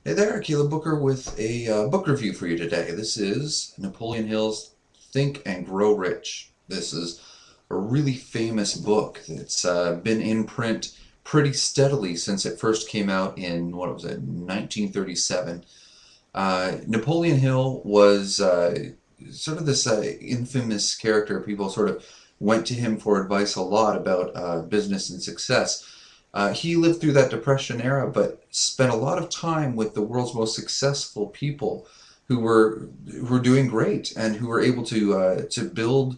Hey there, Keela Booker with a book review for you today. This is Napoleon Hill's Think and Grow Rich. This is a really famous book that's been in print pretty steadily since it first came out in, what was it, 1937. Napoleon Hill was sort of this infamous character. People sort of went to him for advice a lot about business and success. He lived through that Depression era, but spent a lot of time with the world's most successful people who were doing great and who were able to build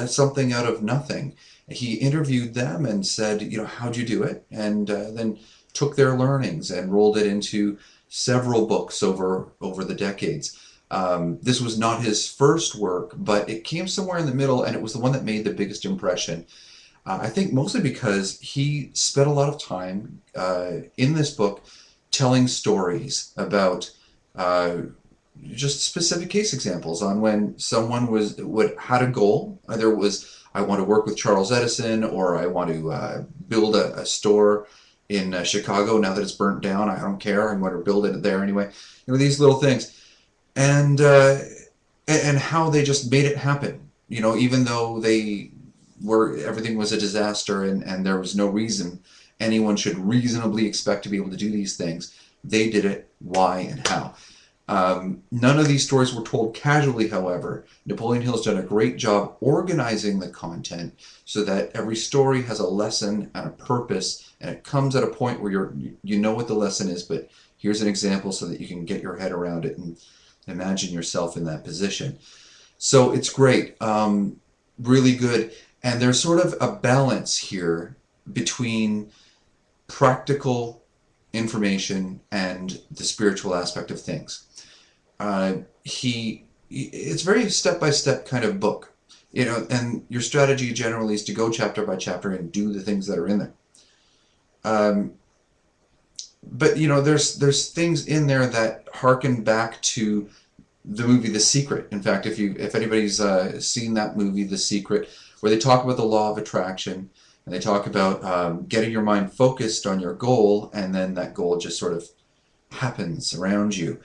something out of nothing. He interviewed them and said, how'd you do it? And then took their learnings and rolled it into several books over the decades. This was not his first work, but it came somewhere in the middle, and it was the one that made the biggest impression. I think mostly because he spent a lot of time in this book telling stories about just specific case examples on when someone had a goal. Either it was, I want to work with Charles Edison, or I want to build a store in Chicago now that it's burnt down. I don't care. I want to build it there anyway. These little things, and and how they just made it happen. Even though they were everything was a disaster, and there was no reason anyone should reasonably expect to be able to do these things. They did it. Why and how? None of these stories were told casually, however. Napoleon Hill's done a great job organizing the content so that every story has a lesson and a purpose, and it comes at a point where you know what the lesson is, but here's an example so that you can get your head around it and imagine yourself in that position. So it's great, really good, and there's sort of a balance here between practical information and the spiritual aspect of things. It's very step by step kind of book, and your strategy generally is to go chapter by chapter and do the things that are in there. Um, but there's things in there that harken back to the movie The Secret. In fact, if anybody's seen that movie The Secret, where they talk about the law of attraction, and they talk about getting your mind focused on your goal, and then that goal just sort of happens around you.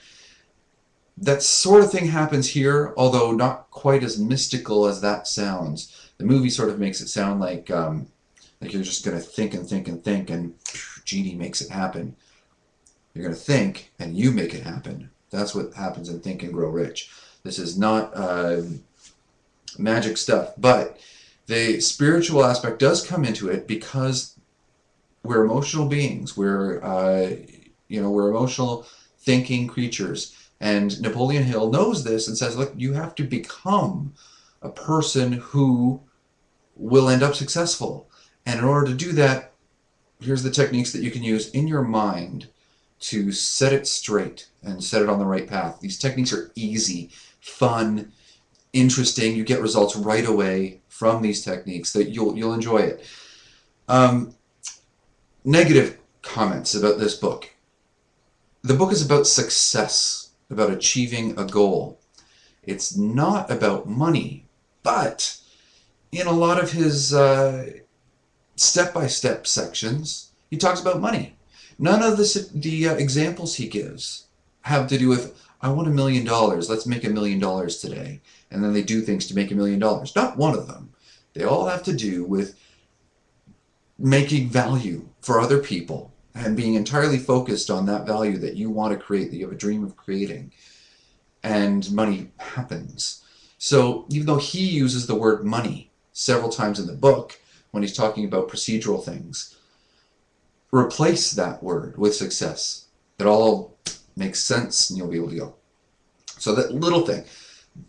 That sort of thing happens here, although not quite as mystical as that sounds. The movie sort of makes it sound like you're just going to think and think and think, and genie makes it happen. You're going to think, and you make it happen. That's what happens in Think and Grow Rich. This is not magic stuff, but the spiritual aspect does come into it because we're emotional beings. We're emotional thinking creatures. And Napoleon Hill knows this and says, look, you have to become a person who will end up successful. And in order to do that, here's the techniques that you can use in your mind to set it straight and set it on the right path. These techniques are easy, fun, interesting. You get results right away from these techniques that you'll enjoy it. Um, Negative comments about this book. The book is about success, about achieving a goal. It's not about money, but in a lot of his step-by-step sections, he talks about money. None of the examples he gives have to do with, I want $1 million, let's make $1 million today. And then they do things to make $1 million. Not one of them. They all have to do with making value for other people and being entirely focused on that value that you want to create, that you have a dream of creating. And money happens. So even though he uses the word money several times in the book when he's talking about procedural things, replace that word with success. It all makes sense, and you'll be able to go. So that little thing.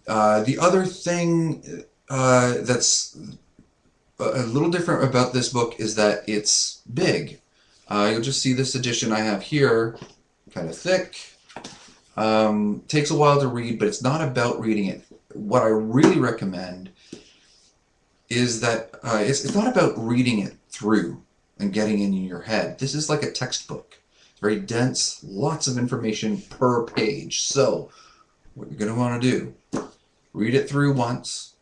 The other thing that's a little different about this book is that it's big. You'll just see this edition I have here, kind of thick. Takes a while to read, but it's not about reading it. What I really recommend is that it's not about reading it through and getting in your head. This is like a textbook. It's very dense, lots of information per page. So what you're going to want to do, read it through once,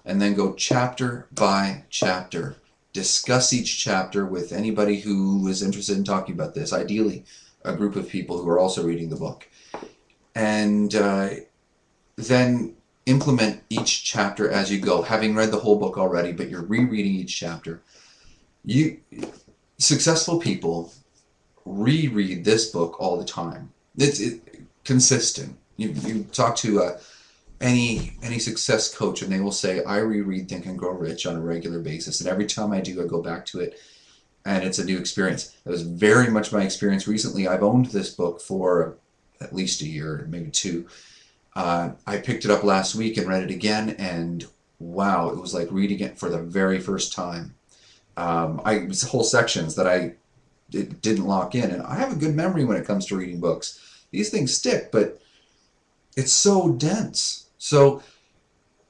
and then go chapter by chapter. Discuss each chapter with anybody who is interested in talking about this, ideally a group of people who are also reading the book, and then implement each chapter as you go, having read the whole book already, but you're rereading each chapter. You successful people reread this book all the time. It's consistent. You talk to any success coach, and they will say, I reread Think and Grow Rich on a regular basis, and every time I do, I go back to it, and it's a new experience. That was very much my experience recently. I've owned this book for at least a year, maybe two. I picked it up last week and read it again, and wow, it was like reading it for the very first time. It was whole sections that it didn't lock in, and I have a good memory when it comes to reading books. These things stick, but it's so dense. So,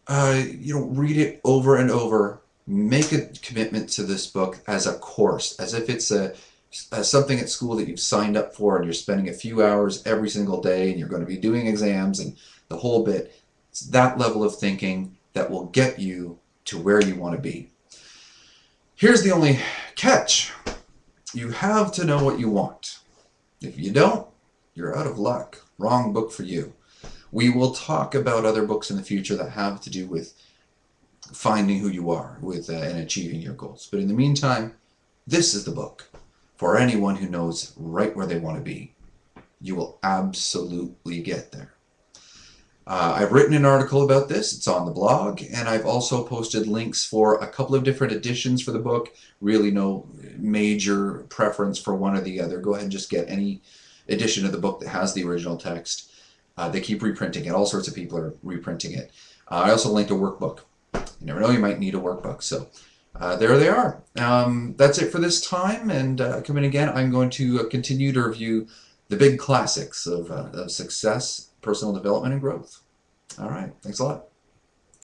read it over and over. Make a commitment to this book as a course, as if it's something at school that you've signed up for, and you're spending a few hours every single day, and you're going to be doing exams and the whole bit. It's that level of thinking that will get you to where you want to be. Here's the only catch. You have to know what you want. If you don't, you're out of luck. Wrong book for you. We will talk about other books in the future that have to do with finding who you are and achieving your goals. But in the meantime, this is the book for anyone who knows right where they want to be. You will absolutely get there. I've written an article about this. It's on the blog, and I've also posted links for a couple of different editions for the book. Really no major preference for one or the other. Go ahead and just get any edition of the book that has the original text. They keep reprinting it. All sorts of people are reprinting it. I also linked a workbook. You never know, you might need a workbook. So there they are. That's it for this time, and coming again, I'm going to continue to review the big classics of success, personal development, and growth. All right, thanks a lot.